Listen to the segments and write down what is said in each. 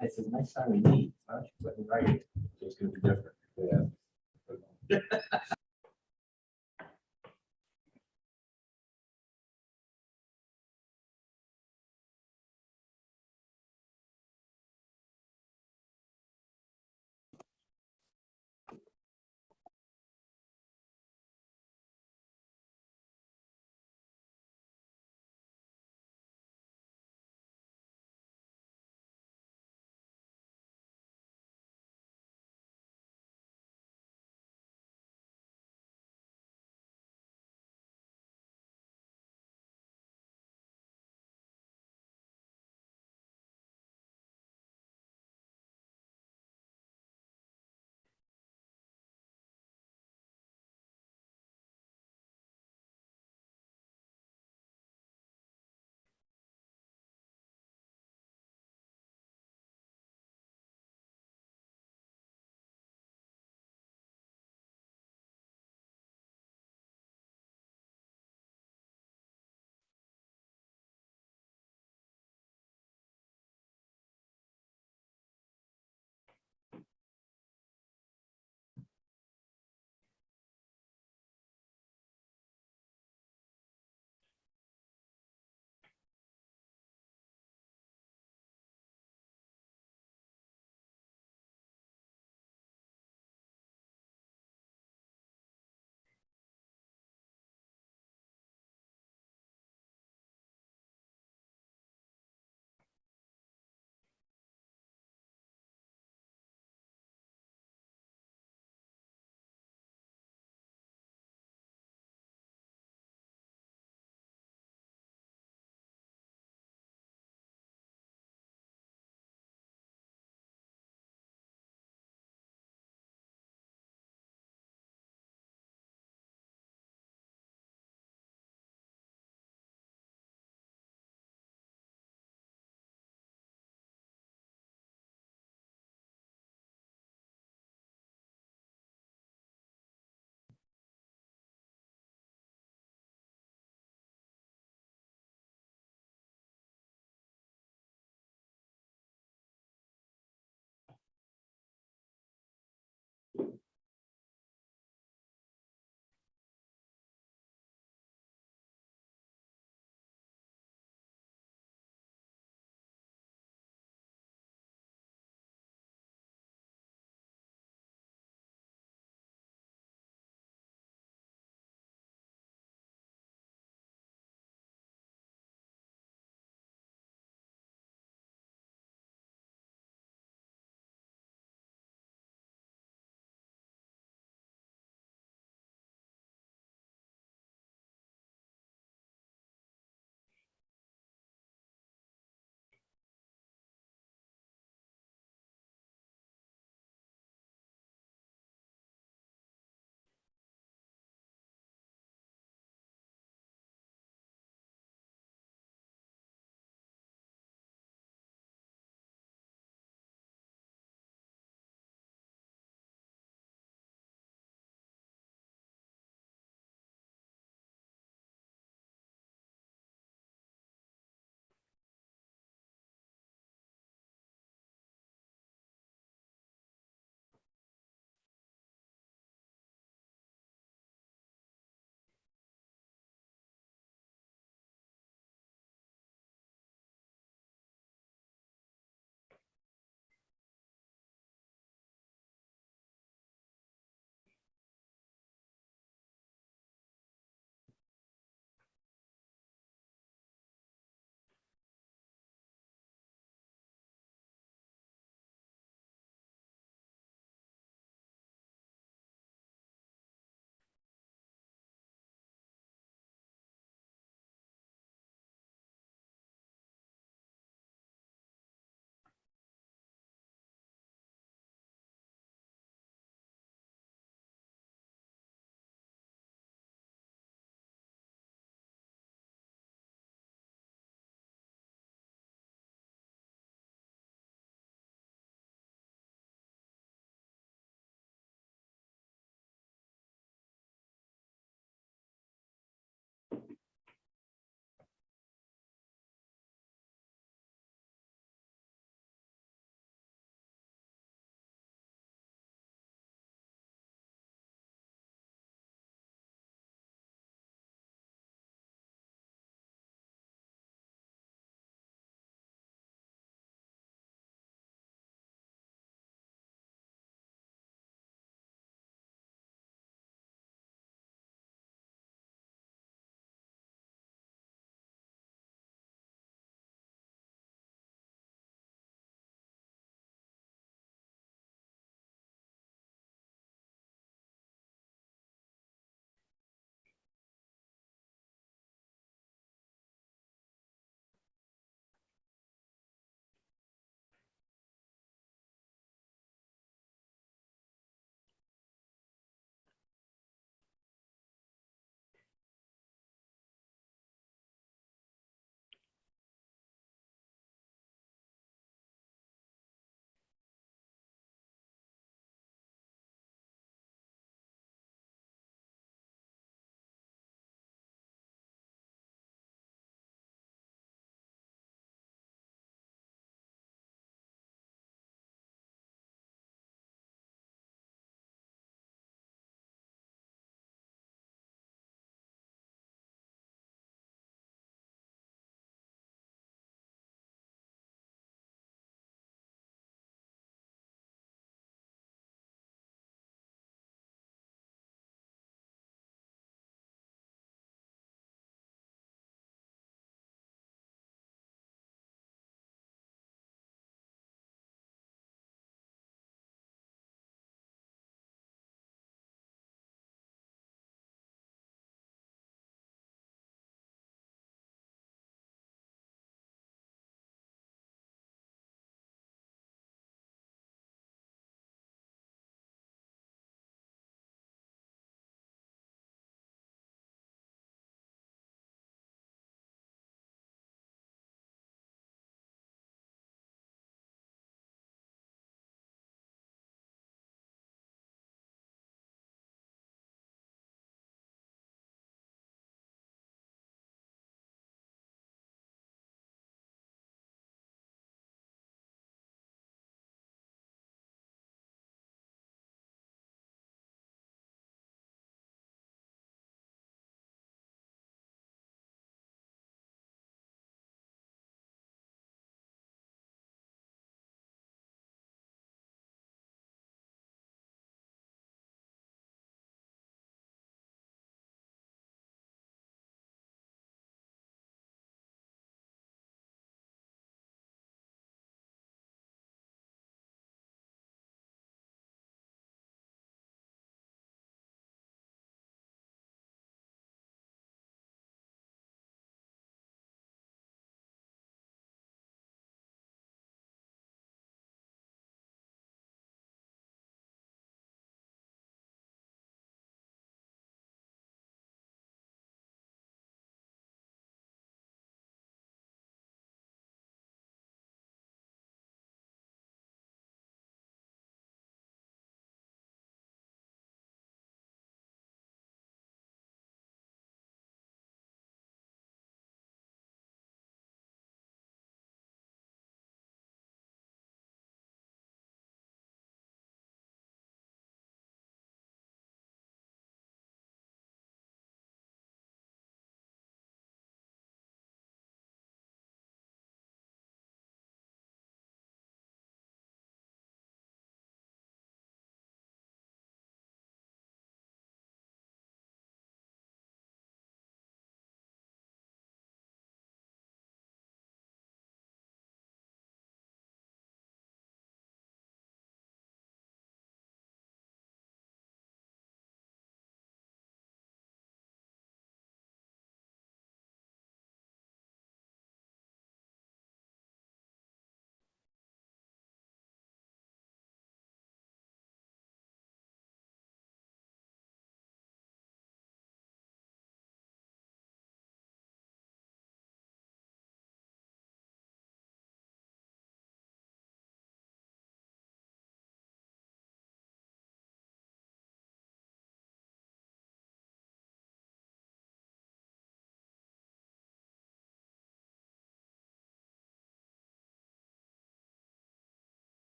I said, next time we meet, why don't you put it right? So it's gonna be different. Yeah.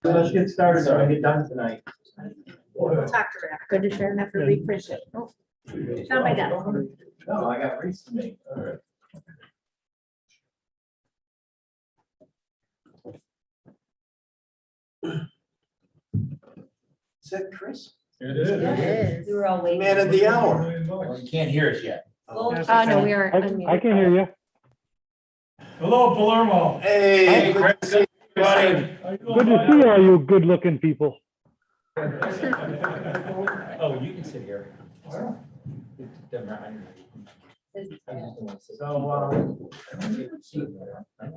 Let's get started, so I get done tonight. We'll talk to her. Good to share and have to reprint it. Oh, it's on my desk. No, I got race to make. All right. Is that Chris? It It is. We were all waiting. Man of the hour. Well, you can't hear us yet. Well, No, we aren't. I unmuted. can hear you. Hello, Palermo. Hey, Chris. good to see you, buddy. How you doing, Good to bud? see all you good-looking people. Oh, you can sit here. Doesn't matter. So, I don't want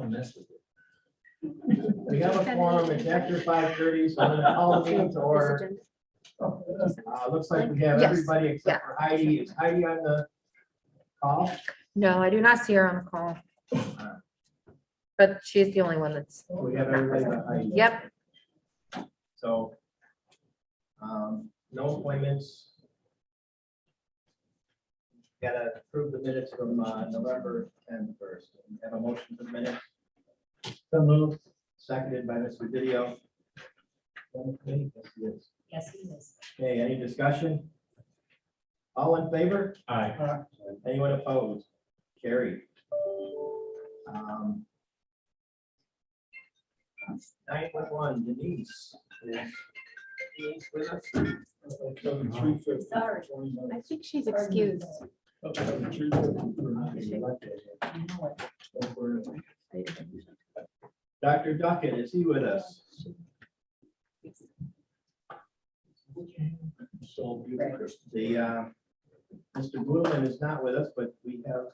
to mess with you. we have a forum, it's after 5:30, so I'm gonna call the meeting to order. Looks like we have Yes. everybody except for Heidi. Is Heidi on the call? No, I do not see her on the call. But she's the only one that's. We have everybody but Heidi. Yep. So, no appointments. Gotta approve the minutes from November 10th first. Have a motion for the minutes. So moved. Seconded by Mr. Video. Yes, he is. Okay, any discussion? All in favor? Aye. Anyone opposed? Carried. 911, Denise. Is Denise with us? Sorry. I think she's excused. Dr. Duckett, is he with us? The, Mr. Blumen is not with us, but we have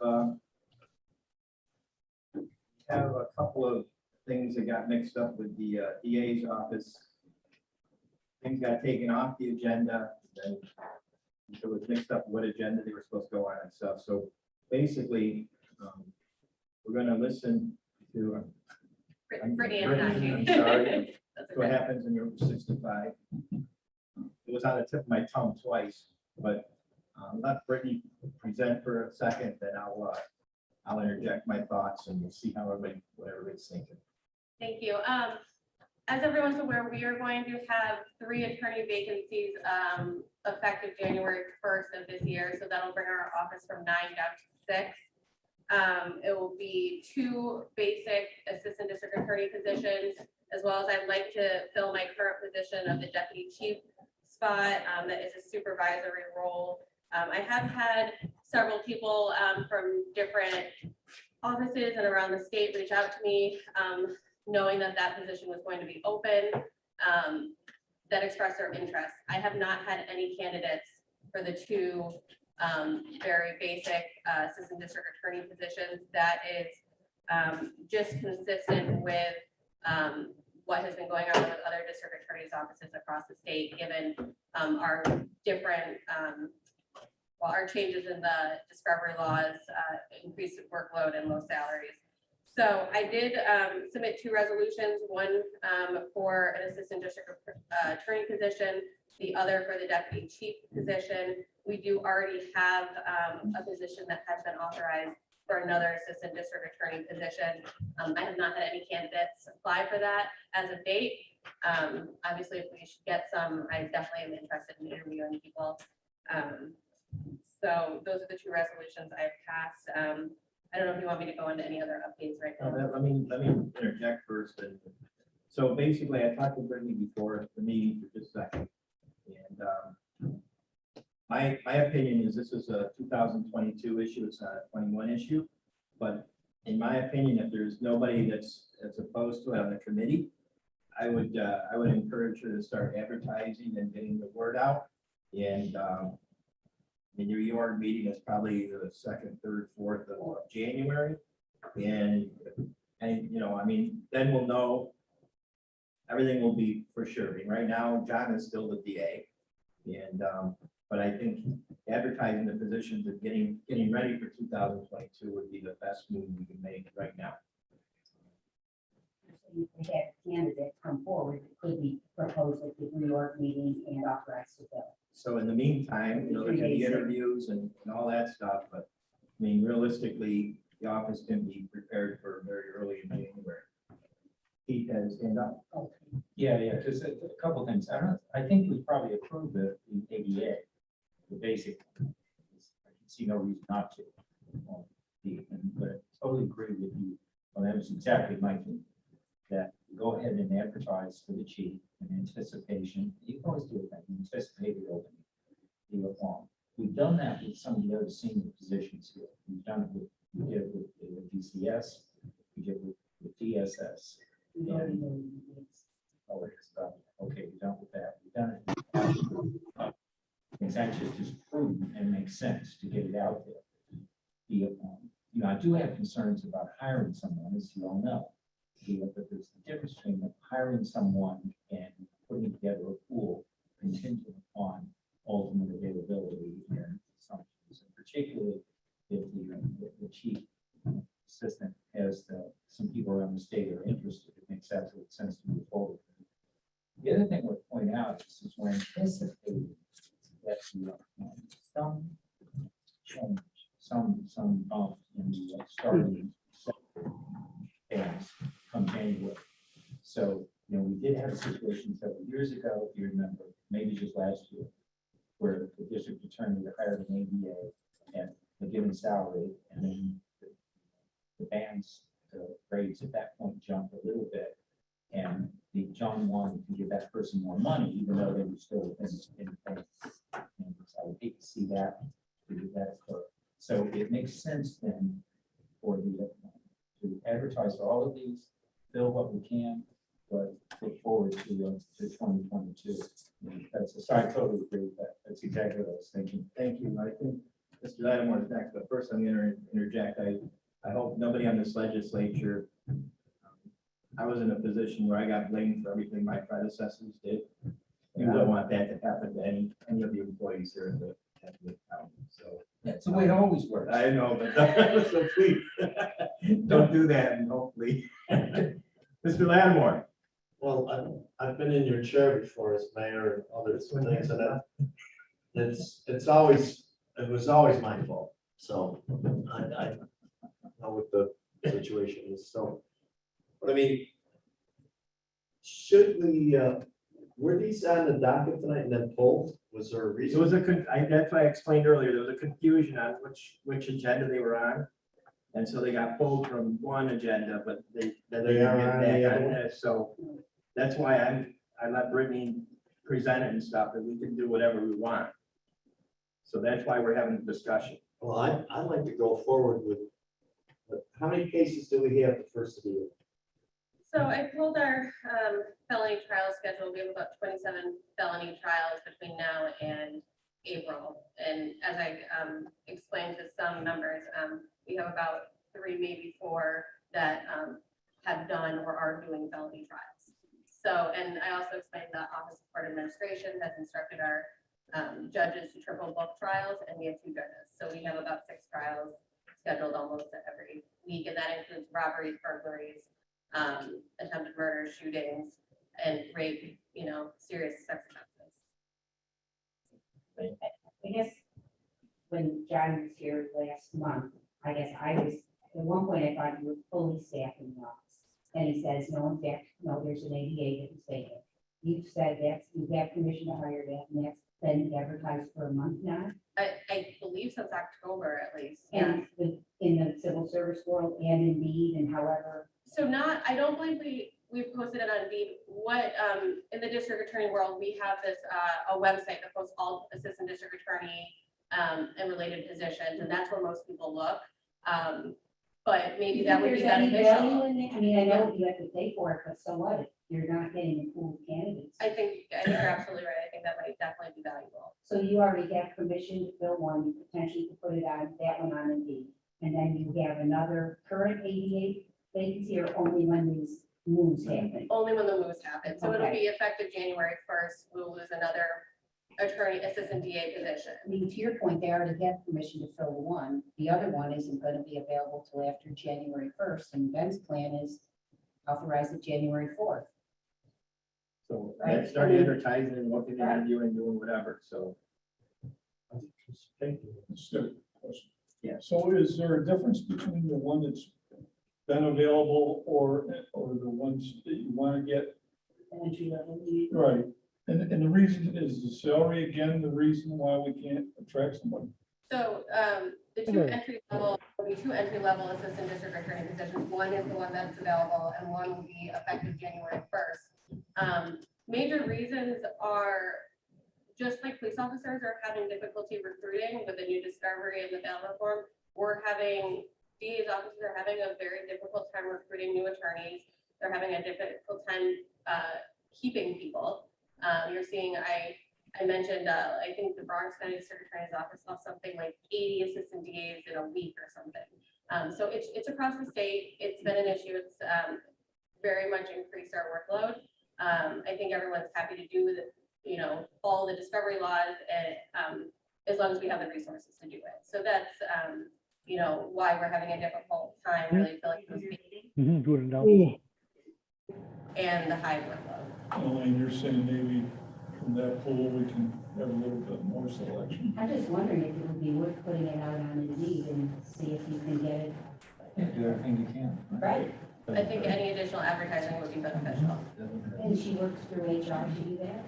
a couple of things that got mixed up with the DA's office. Things got taken off the agenda, and so it was mixed up what agenda they were supposed to go on and stuff. So basically, we're gonna listen to. Brittany and Brittany, I'm I. sorry. That's What okay. happens when you're 65. It was on the tip of my tongue twice, but let Brittany present for a second, then I'll interject my thoughts and we'll see how everybody, what everybody's thinking. Thank you. As everyone's aware, we are going to have 3 attorney vacancies effective January 1st of this year. So that'll bring our office from 9 down to 6. It will be 2 basic assistant district attorney positions, as well as I'd like to fill my current position of the deputy chief spot. That is a supervisory role. I have had several people from different offices and around the state reach out to me, knowing that that position was going to be open, that expressed their interest. I have not had any candidates for the 2 very basic assistant district attorney positions. That is just consistent with what has been going on with other district attorneys' offices across the state, given our different, our changes in the discovery laws, increased workload and low salaries. So I did submit 2 resolutions, one for an assistant district attorney position, the other for the deputy chief position. We do already have a position that has been authorized for another assistant district attorney position. I have not had any candidates apply for that as of date. Obviously, if we should get some, I definitely am interested in interviewing people. So those are the 2 resolutions I've passed. I don't know if you want me to go into any other updates right now. Let me interject first. And so basically, I talked to Brittany before the meeting for just a second. And my opinion is this is a 2022 issue. It's not a 21 issue. But in my opinion, if there's nobody that's opposed to it on the committee, I would encourage her to start advertising and getting the word out. And your reorg meeting is probably the 2nd, 3rd, 4th of January. And you know, I mean, then we'll know, everything will be for sure. I mean, right now, John is still the DA. And, but I think advertising the positions and getting ready for 2022 would be the best move we can make right now. If we had candidates come forward, it could be proposed at the reorg meeting and authorized to fill. So in the meantime, you know, there's gonna be interviews and all that stuff, but I mean, realistically, the office can be prepared for very early in January. Keith has his hand up. Okay. Yeah, because a couple of things. I think we probably approved the ADA, the basic. I can see no reason not to. But I totally agree with you. Well, that was exactly my thing. That go ahead and advertise for the chief in anticipation. You can always do it, anticipated opening. The form. We've done that with some of the other senior positions here. We've done it with, we did it with DCS, we did it with DSS. Oh, it's done. Okay, we're done with that. We've done it. It's actually just prudent and makes sense to get it out there. I do have concerns about hiring someone, as you all know. But there's the difference between hiring someone and putting together a pool contingent upon ultimate availability and assumptions, and particularly if the chief assistant has some people around the state are interested, it makes absolute sense to move forward. The other thing I would point out is we're anticipating that some change, some bump in the starting phase come January. So, we did have a situation several years ago, if you remember, maybe just last year, where the district attorney hired an ADA at a given salary, and then the band's grades at that point jumped a little bit, and the John wanted to give that person more money, even though they were still in place. And so I would hate to see that occur. So it makes sense then for to advertise for all of these, fill what we can, but look forward to 2022. So I totally agree with that. That's exactly what I was thinking. Thank you. I think Mr. Lattimore is next, but first I'm going to interject. I hope nobody on this legislature, I was in a position where I got blamed for everything my predecessors did. And I don't want that to happen to any of the employees here at the county. So That's the way it always works. I know, but so please don't do that, and hopefully. Mr. Lattimore. Well, I've been in your chair before as mayor and other things, and it was always my fault. So I know what the situation is. So, but I mean, should we, were these on the docket tonight and then pulled? Was there a It reason? was that's why I explained earlier, there was a confusion on which agenda they were on. And so they got pulled from one agenda, but then they They didn't are get on the back other on one? this. So that's why I let Brittany present it and stuff, and we can do whatever we want. So that's why we're having a discussion. Well, I'd like to go forward with, how many cases do we have the first of the year? So I pulled our felony trial schedule. We have about 27 felony trials between now and April. And as I explained to some members, we have about 3, maybe 4 that have done or are doing felony trials. So, and I also explained that Office of Court Administration has instructed our judges to triple book trials, and we have 2 judges. So we have about 6 trials scheduled almost every week, and that includes robberies, burglaries, attempted murder, shootings, and rape, serious sex offenses. I guess when John was here last month, I guess I was, at one point I thought you were fully staffing the office. And he says, no, in fact, no, there's an ADA that is vacant. You've said that you have permission to hire that, and that's been advertised for a month now. I believe since October at least. And in the civil service world and Indeed and however. So I don't believe we've posted it on Indeed. What, in the district attorney world, we have this, a website that posts all assistant district attorney and related positions, and that's where most people look. But maybe that would be There's any value beneficial. in that? I mean, I know you have to pay for it, but so what? If you're not getting a pool of candidates. I think you're absolutely right. I think that might definitely be valuable. So you already have permission to fill one, you potentially could put it on, that one on Indeed. And then you have another current ADA vacancy, or only when these moves happen? Only when the moves happen. So it'll Okay. be effective January 1st. We'll lose another attorney assistant DA position. I mean, to your point, they already have permission to fill one. The other one isn't going to be available till after January 1st, and Ben's plan is authorized at January 4th. So Right. I started advertising and looking at interviewing, doing whatever. So Thank you. Just a question. Yeah. So is there a difference between the one that's been available or the ones that you want to get entry level. You- Right, and the reason is the salary, again, the reason why we can't attract somebody. So, the two entry level, will be two entry level assistant district attorney positions. One is the one that's available and one will be effective January 1st. Major reasons are, just like police officers are having difficulty recruiting with the new discovery and the bail reform, DA's offices are having a very difficult time recruiting new attorneys. They're having a difficult time keeping people. You're seeing, I mentioned, I think the Bronx County District Attorney's Office lost something like 80 assistant DAs in a week or something. So it's across the state. It's been an issue. It's very much increased our workload. I think everyone's happy to do all the discovery laws and as long as we have the resources to do it. So that's why we're having a difficult time really filling those vacancies Do it now. and the high workload. And you're saying maybe from that pool, we can have a little bit more selection. I'm just wondering if it would be worth putting it out on Indeed and see if you can get it Do everything you can. right. I think any additional advertising would be beneficial. And she works through HR to do that?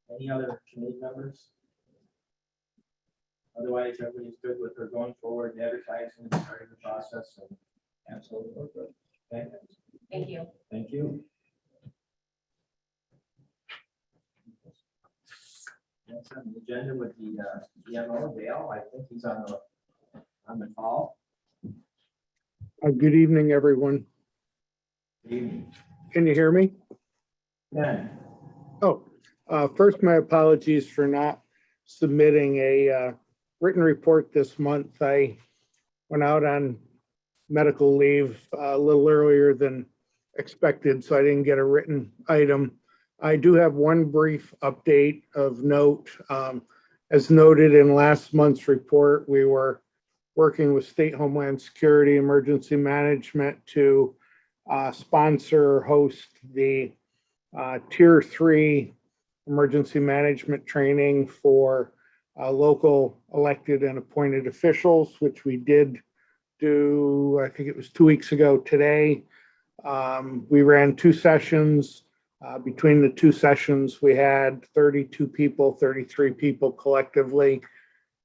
Any other committee members? Otherwise, everybody's good with her going forward, and advertising, and starting the process, and absolutely, we're good. Okay, Thank you. thank you. Next on the agenda with the DMO, Dale, I think he's on the call. Good evening, everyone. Good evening. Can you hear me? Yeah. Oh, first, my apologies for not submitting a written report this month. I went out on medical leave a little earlier than expected, so I didn't get a written item. I do have one brief update of note. As noted in last month's report, we were working with State Homeland Security Emergency Management to sponsor, host the Tier 3 emergency management training for local elected and appointed officials, which we did do, I think it was 2 weeks ago today. We ran 2 sessions. Between the 2 sessions, we had 32 people, 33 people collectively.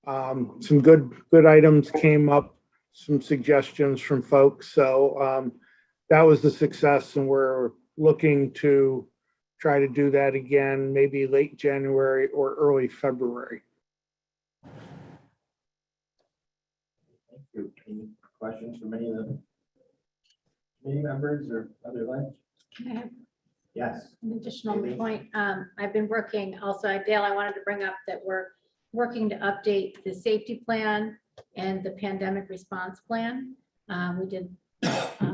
Some good items came up, some suggestions from folks. So that was the success, and we're looking to try to do that again, maybe late January or early February. Thank you. Any questions from any of the committee members or other lunch? Can I have Yes. an additional Amy? point? I've been working also, Dale, I wanted to bring up that we're working to update the safety plan and the pandemic response plan. We did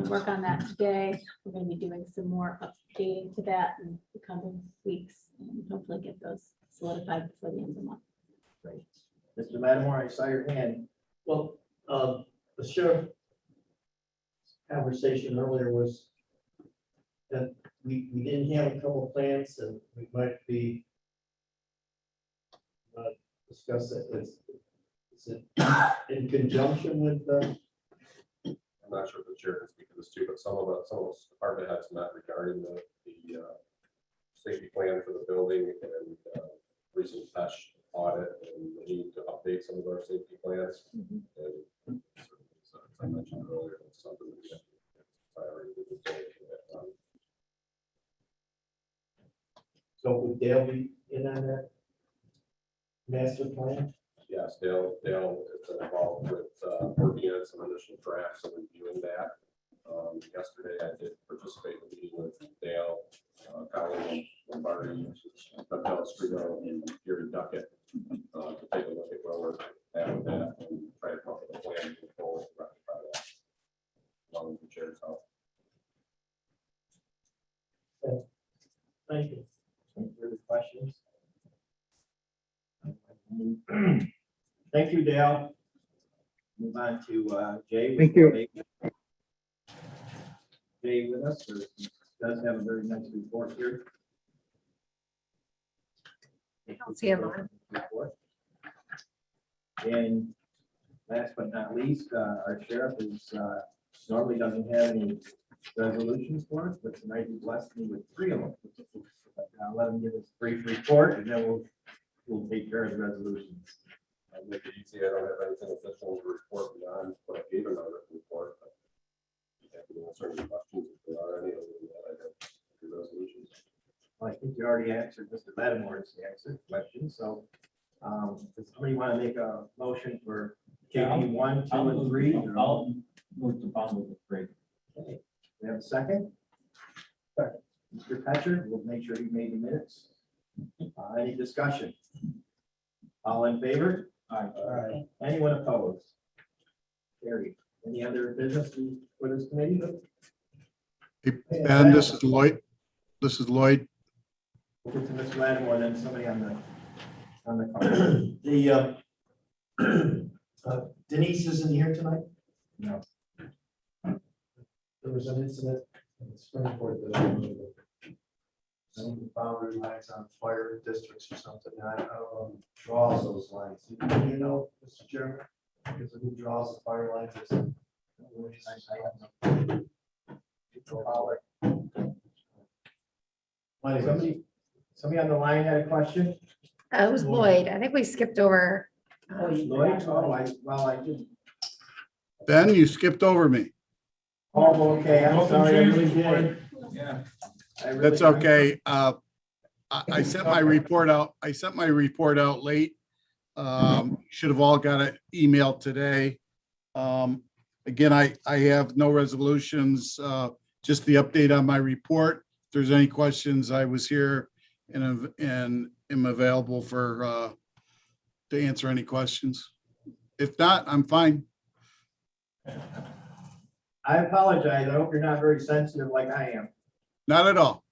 work on that today. We're going to be doing some more updating to that in the coming weeks and hopefully get those solidified before the end of the month. Great. Mr. Matamore, I saw your hand. Well, the sheriff conversation earlier was that we didn't have a couple of plans and we might be discuss it. Is it in conjunction with the? I'm not sure if the chair can speak to this too, but some of us department heads met regarding the safety plan for the building and recent pest audit and the need to update some of our safety plans. And so, as I mentioned earlier, it's something that we have to priority to do. So would Dale be in on that master plan? Yes, Dale has been involved with working on some initial drafts and reviewing that. Yesterday, I did participate in a meeting with Dale, Colin Lombardi, Doug Strego, and Gary Duckett to take a look at where we're at with that and try to come up with a plan to forward to rectify that. Along with the chair's help. Thank you. Any further questions? Thank you, Dale. Move on to Jay. Thank you. Jay with us, or he does have a very nice report here. I don't see him on. Report. And last but not least, our sheriff is normally doesn't have any resolutions for us, but tonight he blessed me with 3 of them. I'll let him give his brief report, and then we'll take care of the resolutions. I make it easy. I don't have anything official to report beyond what I gave in my written report. but Happy to answer any questions if there are any. Other than that, I have the resolutions. Well, I think you already answered Mr. Lattimore's question, so does somebody want to make a motion for KP 1, 2, and 3? I'll move to bundle the 3. Okay. We have a second? Second. Mr. Petcher, we'll make sure he made the minutes. Any discussion? All in favor? Aye. Anyone opposed? Carried. Any other business for this committee? Ben, this is Lloyd. This is Lloyd. We'll get to Mr. Lattimore, then somebody on the call. Denise isn't here tonight? No. There was an incident in Springport that some boundary lines on fire districts or something. I don't know who draws those lines. Do you know, Mr. Chairman? Is it who draws the fire lines? Somebody on the line had a question? It was Lloyd. I think we skipped over. Lloyd? Oh, I did. Ben, you skipped over me. Oh, okay, I'm Welcome, sorry. I James. really did. Yeah. I really- That's okay. I sent my report out. I sent my report out late. Should have all got an email today. Again, I have no resolutions, just the update on my report. If there's any questions, I was here and am available for to answer any questions. If not, I'm fine. I apologize. I hope you're not very sensitive like I am. Not at all.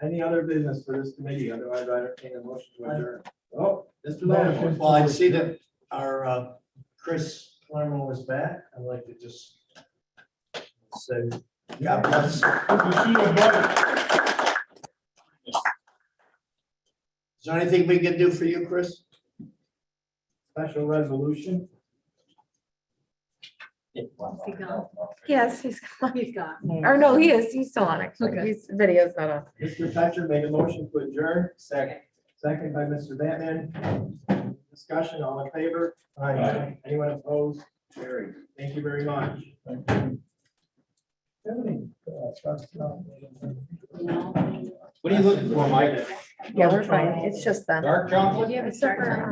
Any other business for this committee? Otherwise, I entertain a motion to adjourn. Oh, Mr. Lattimore. Well, I see that our Chris Claremont was back. I'd like to just say, God bless. Good to see you, buddy. Is there anything we can do for you, Chris? Special resolution. Is he gone? Yes, he's He's gone. or no, he is. He's still on actually. Okay. His video's not on. Mr. Petcher made a motion to adjourn. Second. Second by Mr. Batman. Discussion, all in favor? Aye. Anyone opposed? Carried. Thank you very much. What are you looking for, Mike? Yeah, we're fine. It's just them. Dark chocolate? Did you have a start time?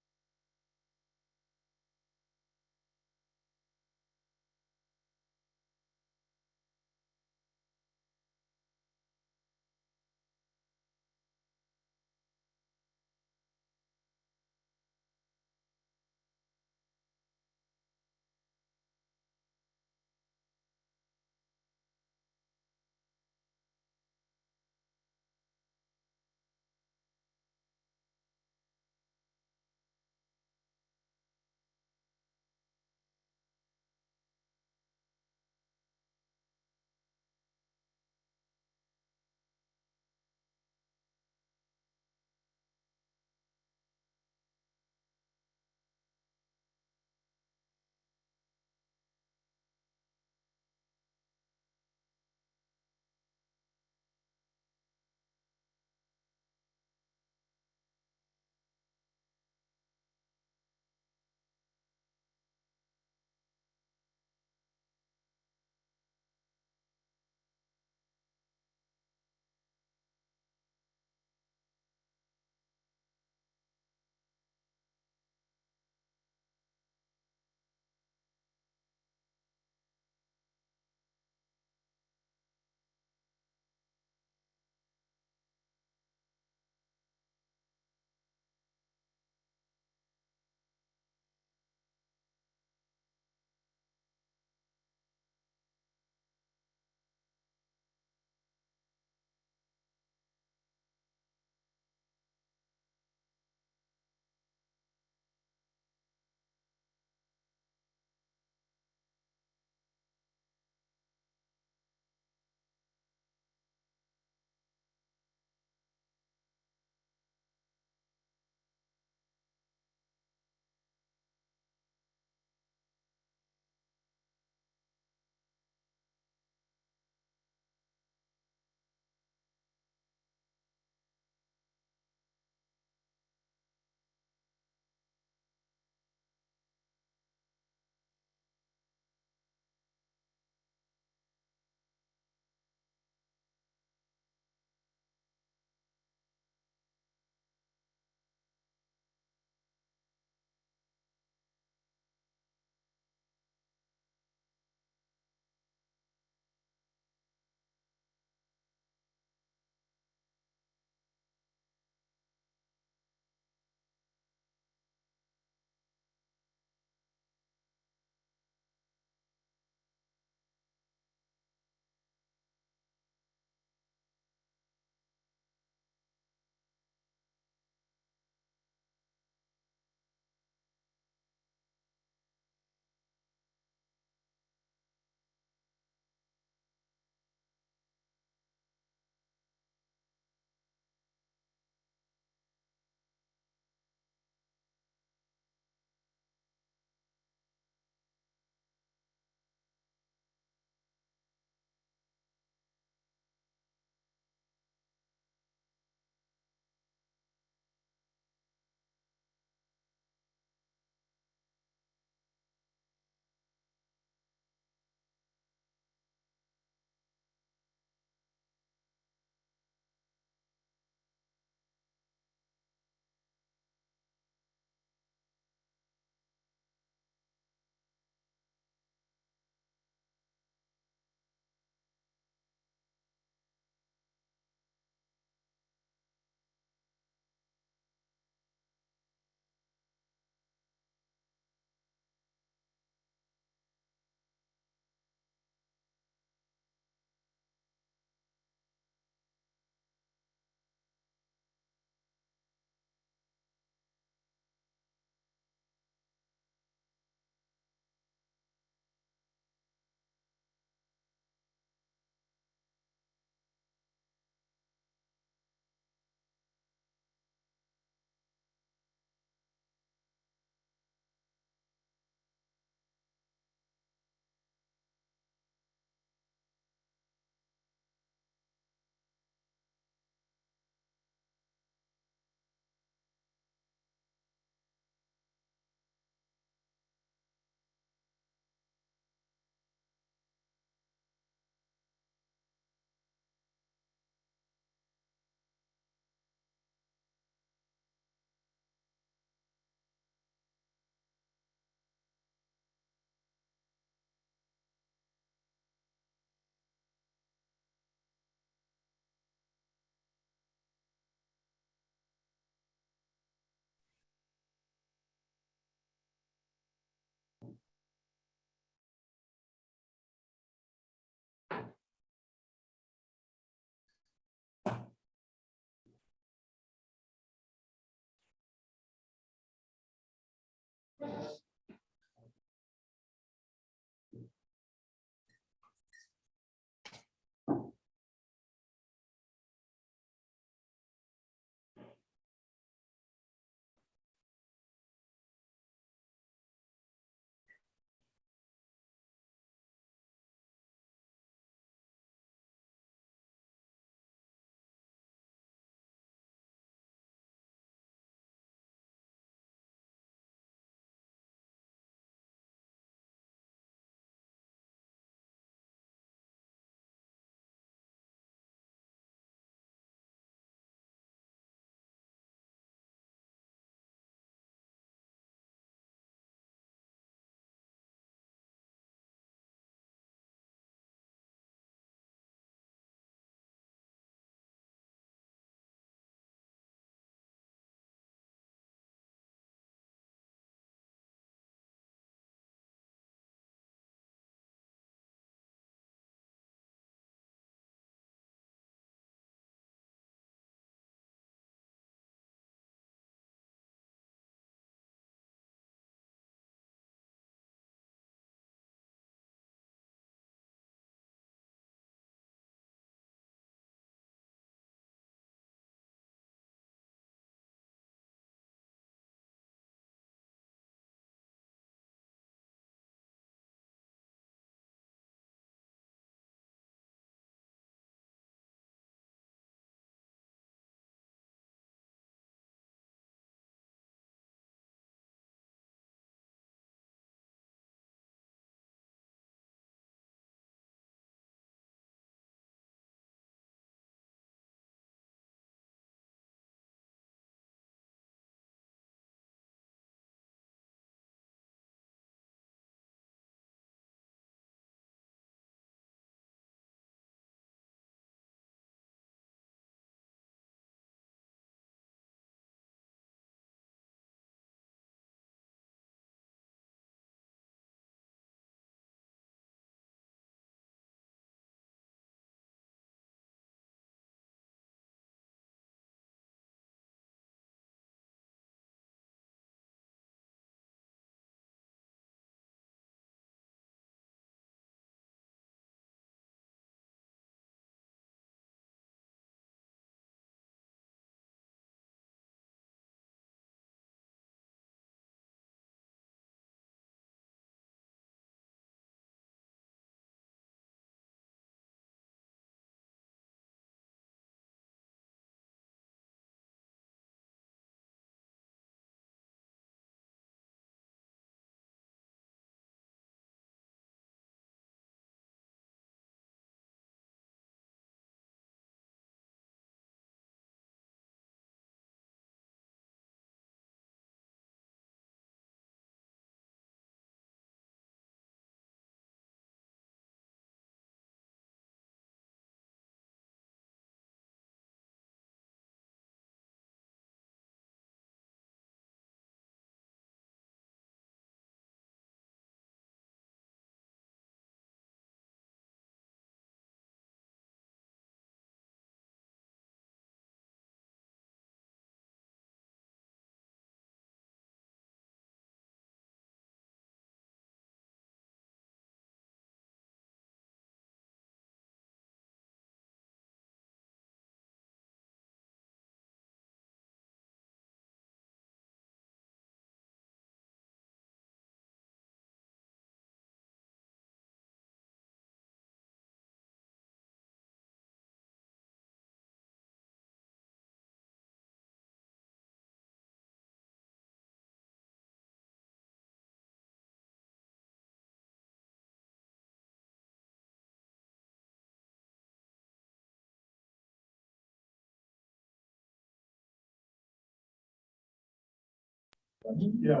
Yeah.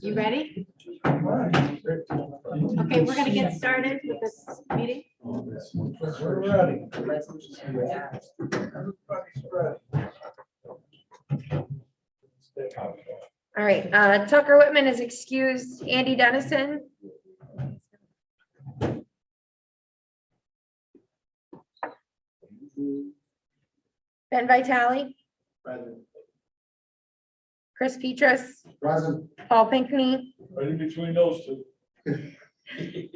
You ready? Okay, we're gonna get started with this meeting. We're ready. Everybody's ready. All right, Tucker Whitman is excused. Andy Dennison. Ben Vitale, Present. Chris Petras, Present. Paul Pinkney, Right in between those two.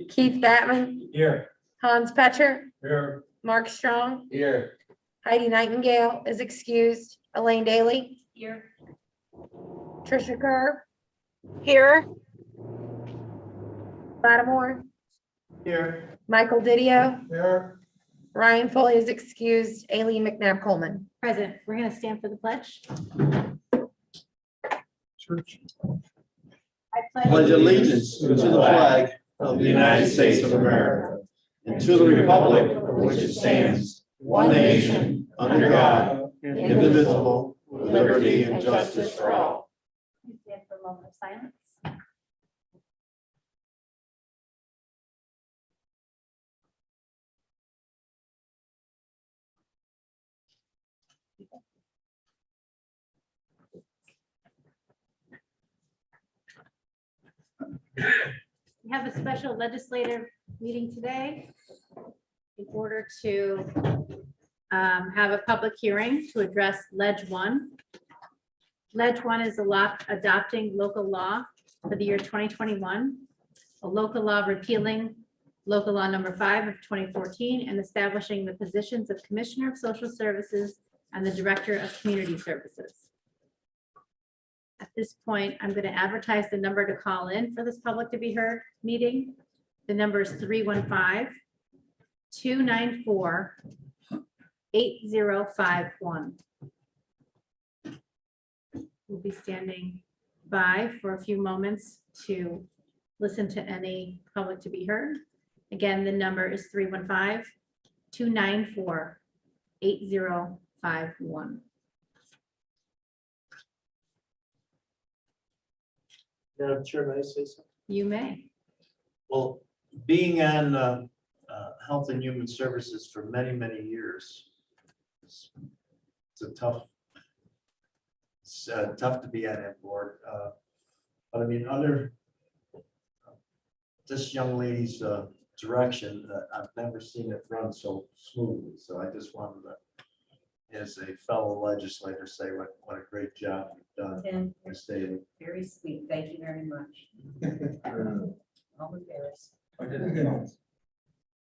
Keith Batman, Here. Hans Petcher, Here. Mark Strong, Here. Heidi Nightingale is excused. Elaine Daly, Here. Tricia Kerr, Here. Lattimore, Here. Michael Didio, Here. Ryan Foley is excused. Aileen McNabb Coleman. Present, we're gonna stand for the pledge. Church. I Pledge allegiance to the flag of the United States of America and to the republic for which it stands, one nation, under God, indivisible, with liberty and justice for all. Stand for a moment of silence. We have a special legislative meeting today in order to have a public hearing to address Ledge 1. Ledge 1 is adopting local law for the year 2021, a local law repealing local law number 5 of 2014 and establishing the positions of Commissioner of Social Services and the Director of Community Services. At this point, I'm going to advertise the number to call in for this public to be heard meeting. The number is 315-294-8051. We'll be standing by for a few moments to listen to any public to be heard. Again, the number is 315-294-8051. Madam Chair, may I say something? You may. Well, being on Health and Human Services for many, many years, it's tough to be on that board. But I mean, this young lady's direction, I've never seen it run so smoothly. So I just wanted to, as a fellow legislator, say what a great job you've done. Tim, Ms. Daly. very sweet. Thank you very much. All embarrassed.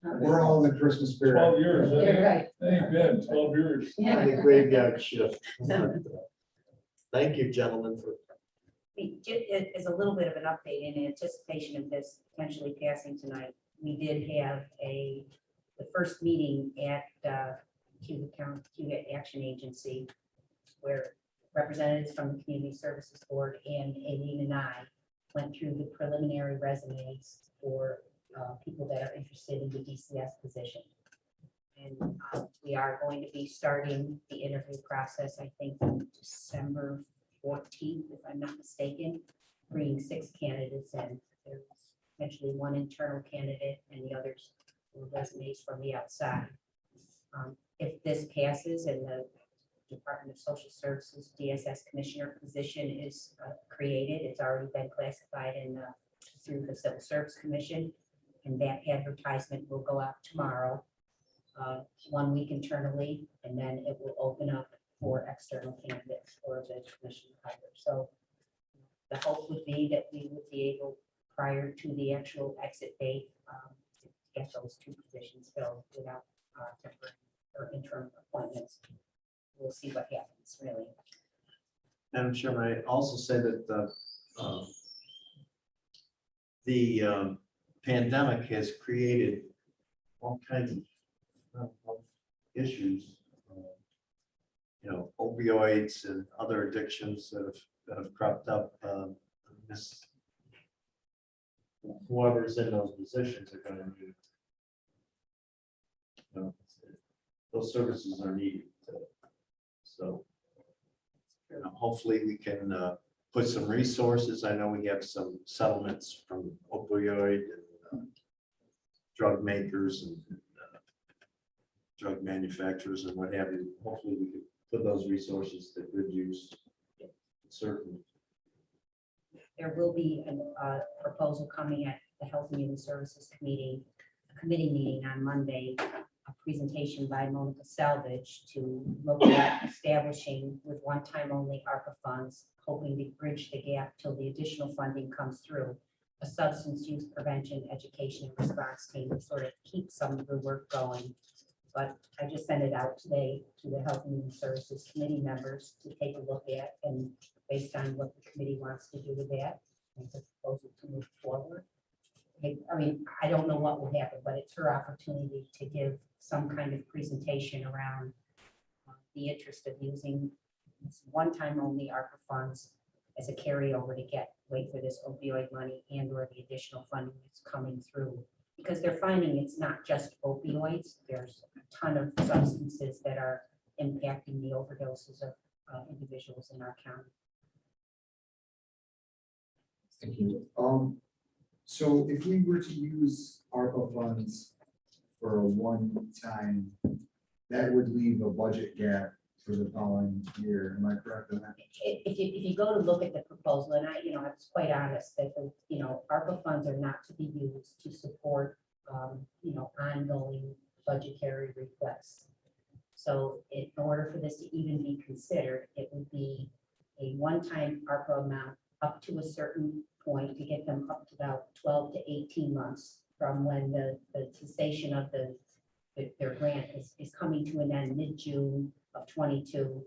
We're all in the Christmas spirit. 12 years. You're right. Ain't been 12 years. The graveyard shift. Thank you, gentlemen, for. It is a little bit of an update in anticipation of this potentially passing tonight. We did have the first meeting at Cayuga Action Agency, where representatives from the Community Services Board and Aileen and I went through the preliminary resumes for people that are interested in the DCS position. And we are going to be starting the interview process, I think, December 14th, if I'm not mistaken, bringing 6 candidates in. There's potentially 1 internal candidate and the others were resumes from the outside. If this passes and the Department of Social Services DSS Commissioner position is created, it's already been classified through the Civil Service Commission, and that advertisement will go out tomorrow, 1 week internally, and then it will open up for external candidates for the commission hire. So the hope would be that we would be able, prior to the actual exit date, to get those 2 positions filled without temporary or interim appointments. We'll see what happens, really. Madam Chairman, I also say that the pandemic has created all kinds of issues, opioids and other addictions that have cropped up. Whoever's in those positions are going to need, those services are needed. So, you know, hopefully we can put some resources. I know we have some settlements from opioid and drug makers and drug manufacturers and what have you. Hopefully we can put those resources to good use. Certainly. There will be a proposal coming at the Health and Human Services Committee meeting on Monday, a presentation by Monica Salvage to look at establishing with one-time only ARPA funds, hoping to bridge the gap till the additional funding comes through, a substance use prevention, education, and response team to sort of keep some of the work going. But I just sent it out today to the Health and Human Services Committee members to take a look at, and based on what the committee wants to do with that, and the proposal to move forward. I mean, I don't know what will happen, but it's her opportunity to give some kind of presentation around the interest of using this one-time only ARPA funds as a carryover to wait for this opioid money and or the additional funding that's coming through. Because they're finding it's not just opioids, there's a ton of substances that are impacting the overdoses of individuals in our county. Thank you. So if we were to use ARPA funds for a one-time, that would leave a budget gap for the following year. Am I correct on that? If you go to look at the proposal, and I was quite honest that ARPA funds are not to be used to support ongoing budgetary requests. So in order for this to even be considered, it would be a one-time ARPA amount up to a certain point to get them up to about 12 to 18 months from when the cessation of their grant is coming to an end mid-June of 22.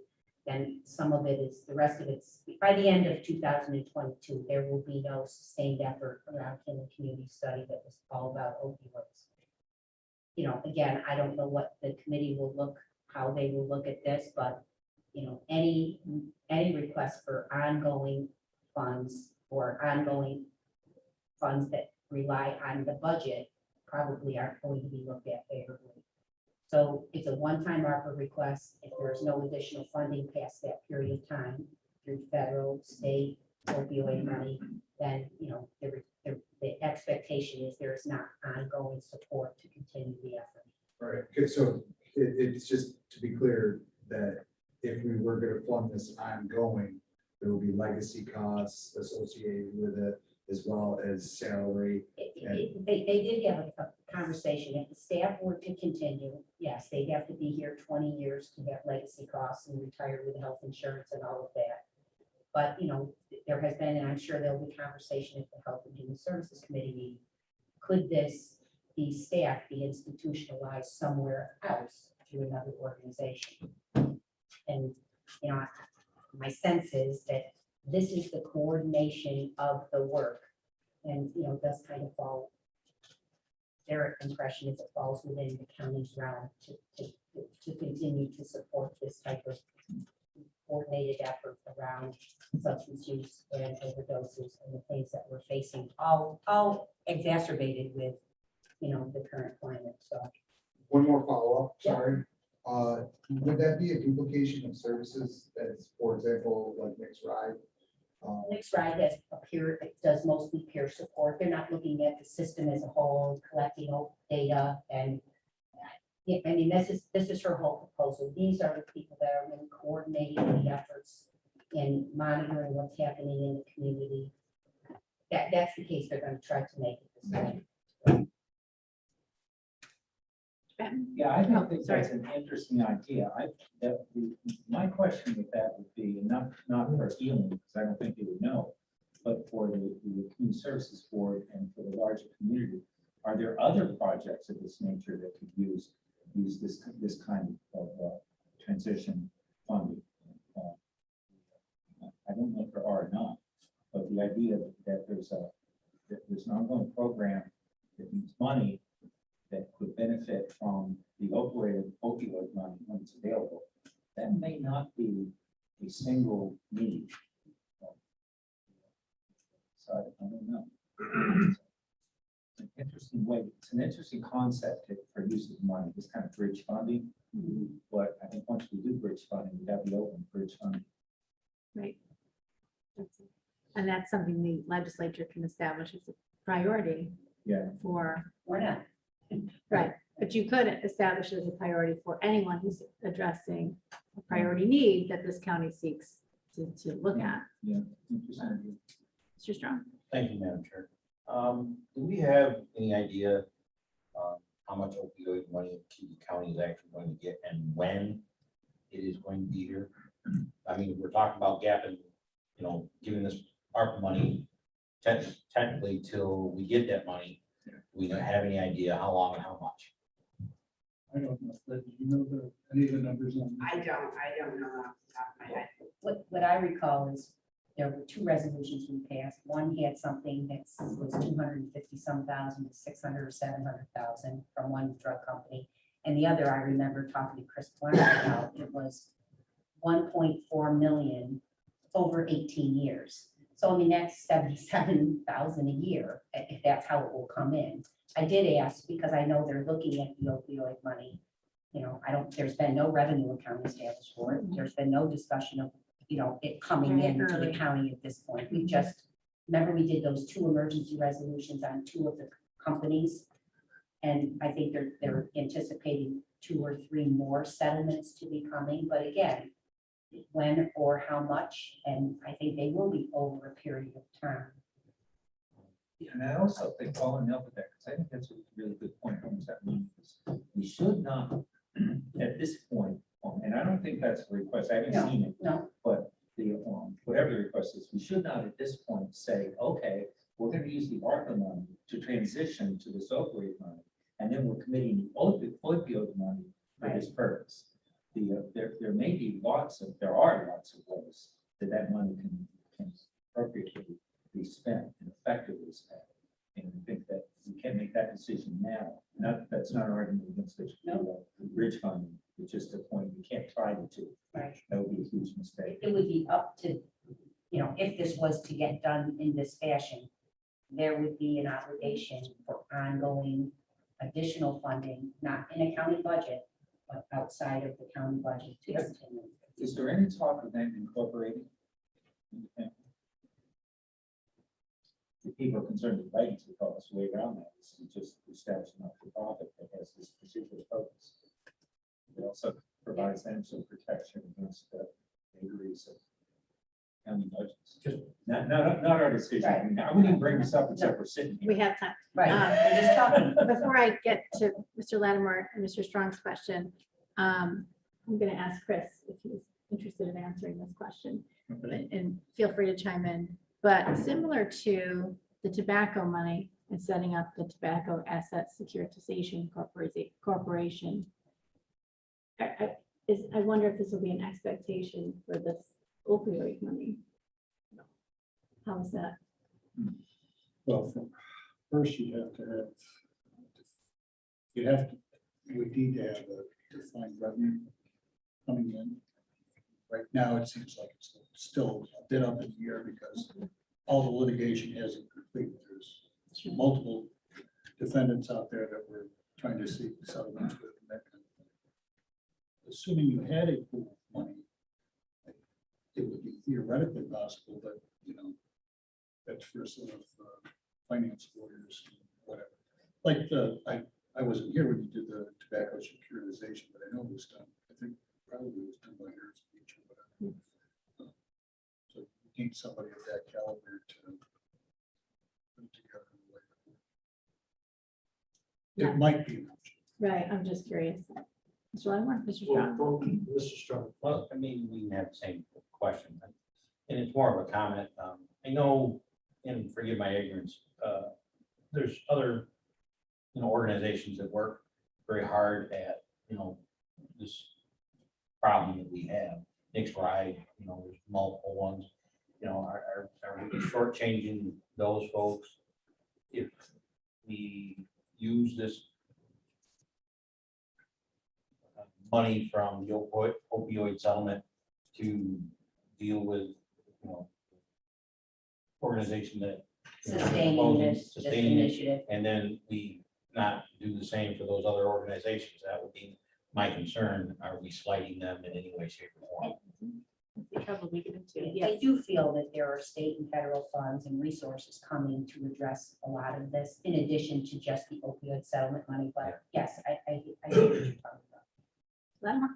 Then some of it is, the rest of it's by the end of 2022, there will be no sustained effort around the community study that was all about opioids. Again, I don't know what the committee will how they will look at this, but any request for ongoing funds or ongoing funds that rely on the budget probably aren't going to be looked at favorably. So it's a one-time ARPA request. If there's no additional funding past that period of time through federal, state, opioid money, then the expectation is there is not ongoing support to continue the effort. Right. Okay, so it's just to be clear that if we were going to fund this ongoing, there will be legacy costs associated with it as well as salary. They did have a conversation. If the staff were to continue, yes, they'd have to be here 20 years to have legacy costs and retire with health insurance and all of that. But, there has been, and I'm sure there'll be conversation at the Health and Human Services Committee meeting. Could these staff be institutionalized somewhere else through another organization? And, my sense is that this is the coordination of the work, and does kind of fall. Their impression is it falls within the county's realm to continue to support this type of coordinated effort around substance use and overdoses and the things that we're facing, all exacerbated with the current climate. So One more follow-up, Yeah. sorry. Would that be a duplication of services that's, for example, like Mixed Ride? Mixed Ride it does mostly peer support. They're not looking at the system as a whole, collecting all data, and this is her whole proposal. These are the people that are really coordinating the efforts and monitoring what's happening in the community. That's the case they're going to try to make it this time. Yeah, I think that's an interesting idea. My question with that would be, not for Elam, because I don't think they would know, but for the Community Services Board and for the larger community, are there other projects of this nature that could use this kind of transition funding? I don't know if there are or not, but the idea that there's an ongoing program that needs money that could benefit from the opioid money when it's available, that may not be a single need. So I don't know. It's an interesting way. It's an interesting concept for use of money, this kind of bridge funding. But I think once we do bridge funding, we have the open bridge funding. Right. And that's something the legislature can establish as a priority Yeah. for, Or not. right, but you could establish it as a priority for anyone who's addressing a priority need that this county seeks to look at. Yeah. Interesting. Mr. Strong? Thank you, Madam Chair. Do we have any idea how much opioid money Cayuga County is actually going to get and when it is going to be here? I mean, we're talking about gapping, giving this ARP money technically till we get that money. We don't have any idea how long and how much. I don't know, but do you know any of the numbers on? I don't know off the top of my head. What I recall is there were two resolutions we passed. One had something that was 250 some thousand, 600 or 700,000 from one drug company. And the other, I remember talking to Chris Clark about, it was 1.4 million over 18 years. So I mean, that's 77,000 a year, if that's how it will come in. I did ask because I know they're looking at the opioid money. There's been no revenue account established for it. There's been no discussion of, it coming Very into the early. county at this point. We just, remember we did those 2 emergency resolutions on 2 of the companies. And I think they're anticipating 2 or 3 more settlements to be coming, but again, when or how much, and I think they will be over a period of time. And I also think following up with that, because I think that's a really good point. Almost that means we should not, at this point, and I don't think that's a request, I haven't seen it. No, But the, whatever the request is, we should not at this point say, okay, we're going to use the ARPA money to transition to this opioid money. And then we're committing the opioid money for this purpose. There may be there are lots of ways that money can appropriately be spent and effectively spent. And I think that we can make that decision now. That's not an argument against the bridge funding. It's just a point, you can't try the two. right. That would be a huge mistake. It would be up to, if this was to get done in this fashion, there would be an obligation for ongoing additional funding, not in a county budget, but outside of the county budget to continue. Is there any talk of them incorporating? The people are concerned with writing to the us way around that is to just establish not for profit that has this particular focus. It also provides them some protection against the vagaries of county budgets. Just not our decision. Right. I mean, I wouldn't even bring this up except we're sitting here. We have time. Right, we're just talking. Before I get to Mr. Lattimore and Mr. Strong's question, I'm going to ask Chris if he's interested in answering this question. And feel free to chime in. But similar to the tobacco money and setting up the Tobacco Asset Securitization Corporation, I wonder if this will be an expectation for this opioid money. How is that? Well, first you have to we need to have a defined revenue coming in. Right now, it seems like it's still a bit up in the air because all the litigation hasn't completed. There's multiple defendants out there that we're trying to seek settlements with. And that kind of thing. Assuming you had a pool of money, it would be theoretically possible, but that's for sort of finance lawyers, whatever. Like I wasn't here when you did the tobacco securitization, but I know it was done. I think probably it was done by Harris Beach or whatever. So you need somebody of that caliber to put it together. It might be an option. Right, I'm just curious. Mr. Lattimore, Mr. Strong? Mr. Strong. Well, I mean, we can have the same question, and it's more of a comment. I know, and forgive my ignorance, there's other, organizations that work very hard at, this problem that we have. Nick's Ride, there's multiple ones. Are we shortchanging those folks if we use this money from the opioid settlement to deal with, organization that Sustaining this sustaining it, initiative. and then we not do the same for those other organizations? That would be my concern, are we slighting them in any way, shape, or form? The trouble we get into, I yes. do feel that there are state and federal funds and resources coming to address a lot of this, in addition to just the opioid settlement money, but yes, I hear what you're talking about.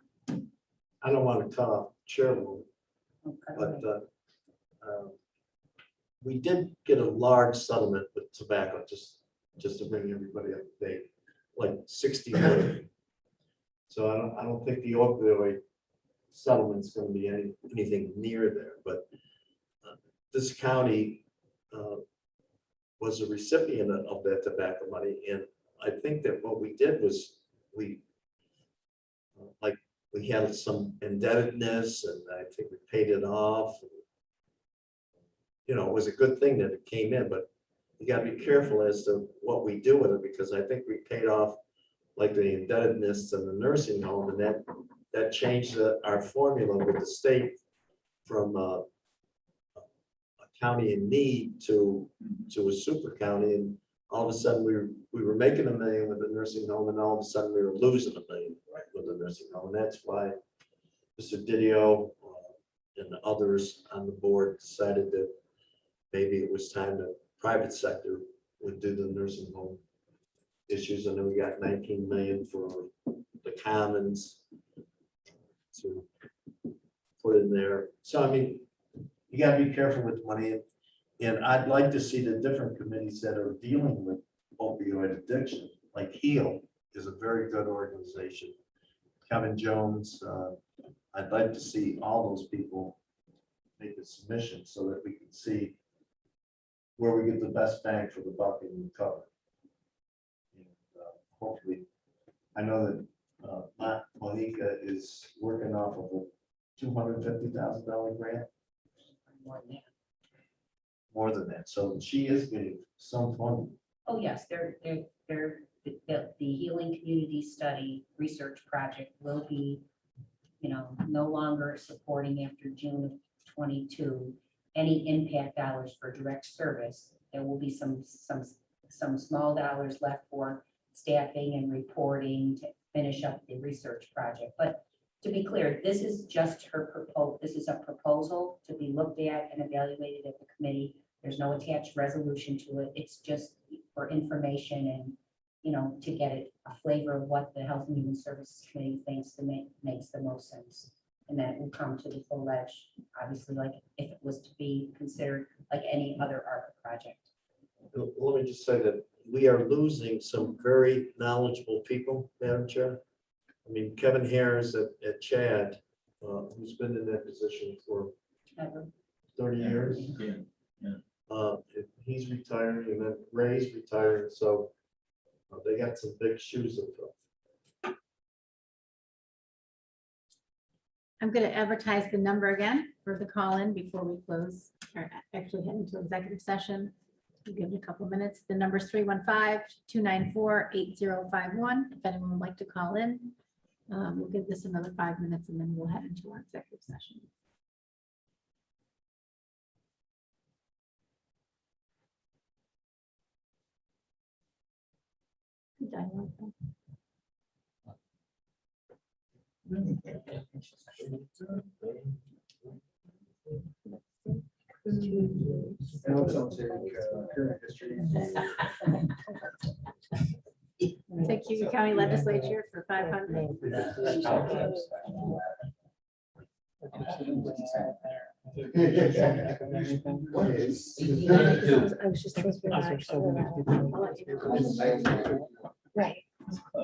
I don't want to cut off Chairwoman, Okay. but we did get a large settlement with tobacco, just to bring everybody up to date, like 60 million. So I don't think the opioid settlement's going to be anything near there, but this county was a recipient of that tobacco money, and I think that what we did was we had some indebtedness, and I think we paid it off. You know, it was a good thing that it came in, but you got to be careful as to what we do with it, because I think we paid off like the indebtedness and the nursing home, and that changed our formula with the state from a county in need to a super county, and all of a sudden we were making $1 million with the nursing home, and all of a sudden we were losing $1 million with the nursing home, and that's why Mr. Didio and others on the board decided that maybe it was time that private sector would do the nursing home issues, and then we got 19 million for the commons to put in there. So I mean, you got to be careful with money, and I'd like to see the different committees that are dealing with opioid addiction, like HEAL is a very good organization. Kevin Jones, I'd like to see all those people make a submission so that we can see where we get the best bang for the buck and recover. And, hopefully, I know that Monica is working off of a $250,000 grant. More than that. So she is getting some funding. Oh, yes, the Healing Community Study Research Project will be, no longer supporting after June of 22 any impact dollars for direct service. There will be some small dollars left for staffing and reporting to finish up the research project. But to be clear, this is just her proposal. This is a proposal to be looked at and evaluated at the committee. There's no attached resolution to it. It's just for information and, to get a flavor of what the Health and Human Services Committee thinks makes the most sense. And then it will come to the full edge, obviously, like if it was to be considered like any other ARPA project. Let me just say that we are losing some very knowledgeable people, Madam Chair. I mean, Kevin Harris at Chad, who's been in that position for 30 years. He's retiring, and then Ray's retiring, so they got some big shoes to fill. I'm going to advertise the number again for the call-in before we close, or actually head into executive session. We'll give it a couple minutes. The number is 315-294-8051. If anyone would like to call in, we'll give this another 5 minutes and then we'll head into our executive session. Cayuga County Legislature for 500. I was just supposed to right.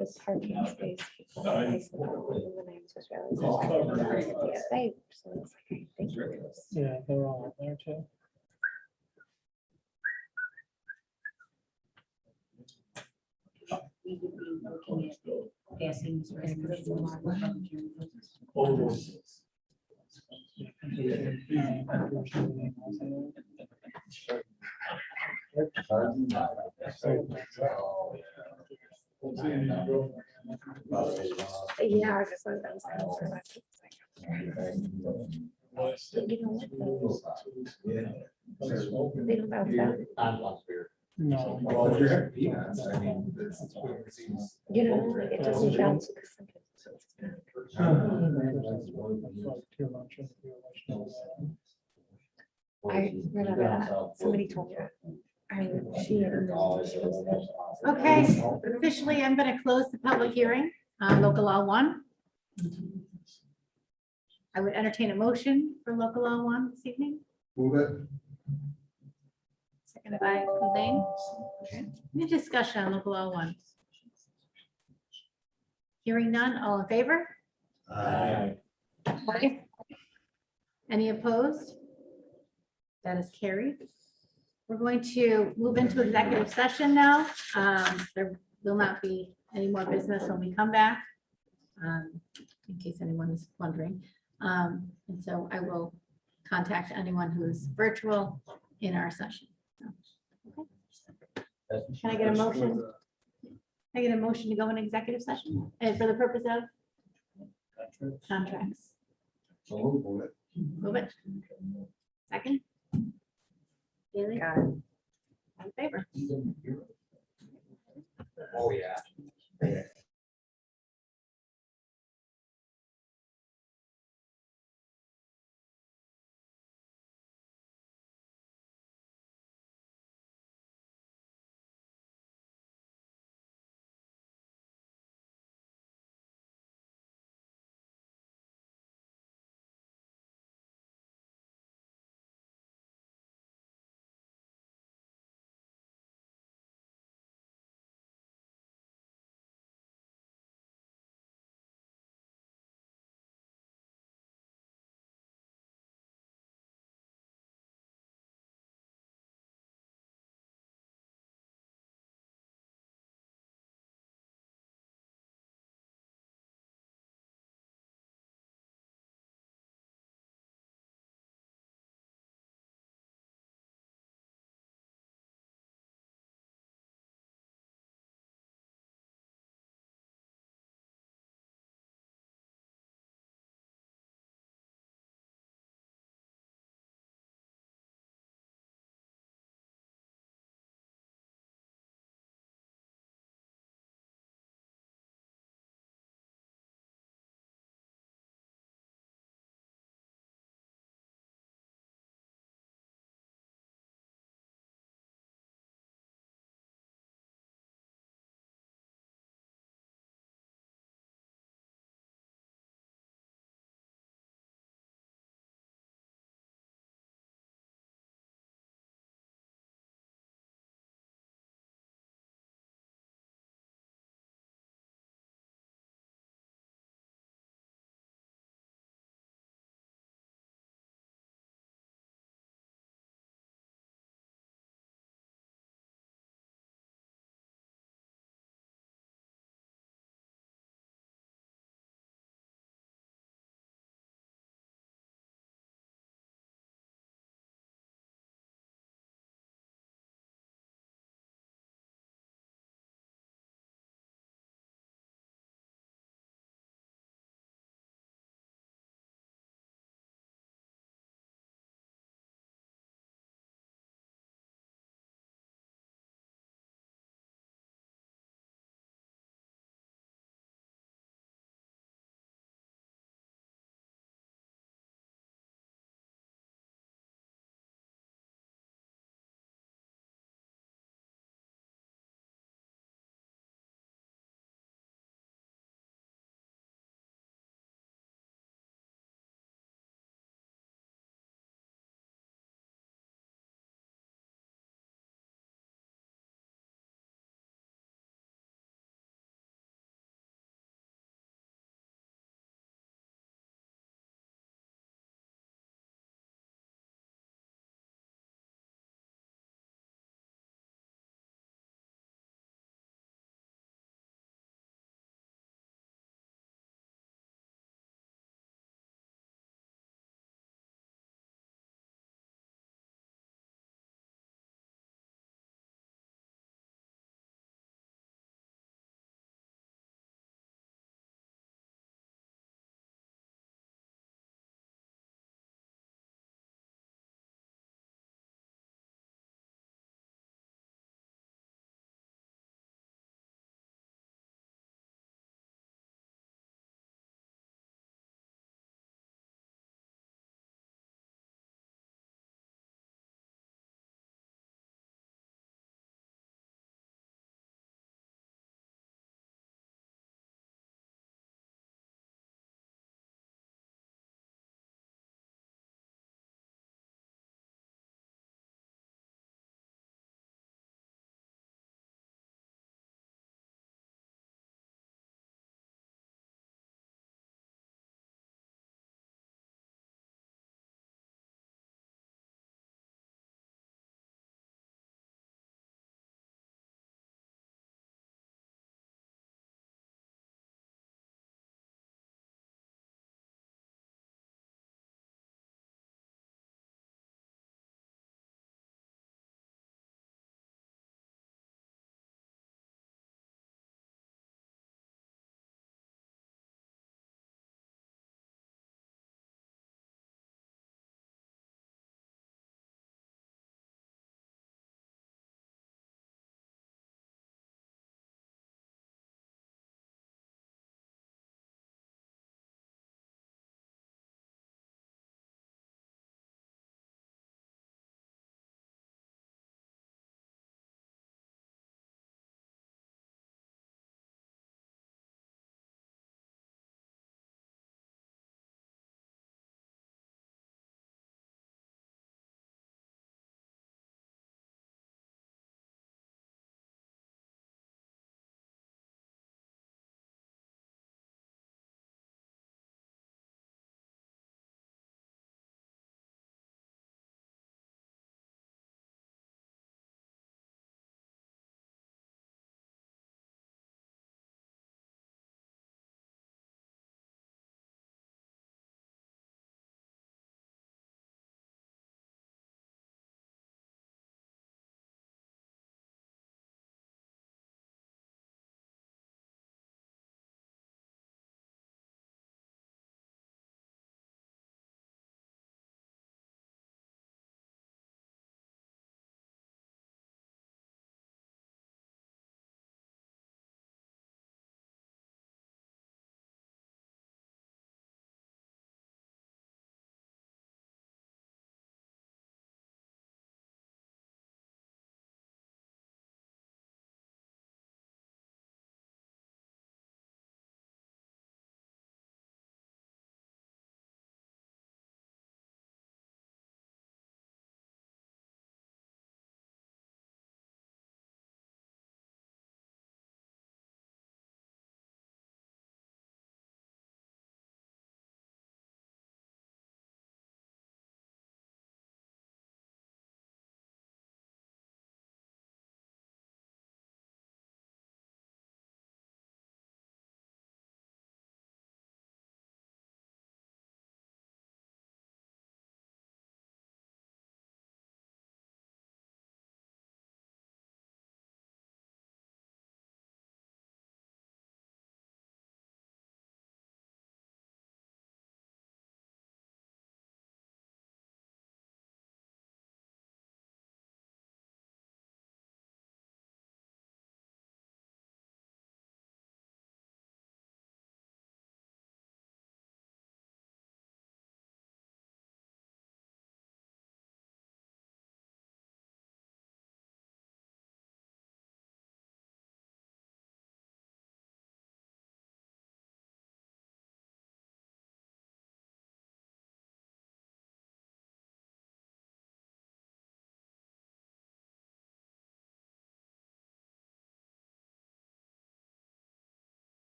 This parking space. People are nice about it, and then I was supposed to realize it's the other day, so it's like, I think it was. Yeah, they're all out there too. We would be looking at passing this resolution. Yeah, I just thought that was kind of for that. You know what, though? They don't bounce out. No. You know, like it doesn't bounce. I remember that. Somebody told me. I mean, she and she was. Okay, officially, I'm going to close the public hearing on local law 1. I would entertain a motion for local law 1 this evening, Move it. seconded by Elaine. Any discussion on local law 1? Hearing none, all in favor? Aye. Aye. Any opposed? That is carried. We're going to move into executive session now. There will not be any more business when we come back, in case anyone is wondering. And so I will contact anyone who's virtual in our session. Can I get a motion? Can I get a motion to go in executive session and for the purpose of contracts? So move it. Move it. Second? Haley? Got it. On favor? Oh, yeah.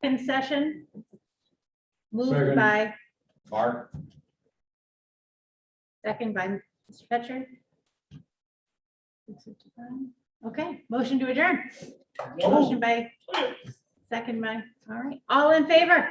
in session. Moved Second. by, Mark? second by Mr. Petcher. Okay, motion to adjourn. Motion by, second by, all right, all in favor?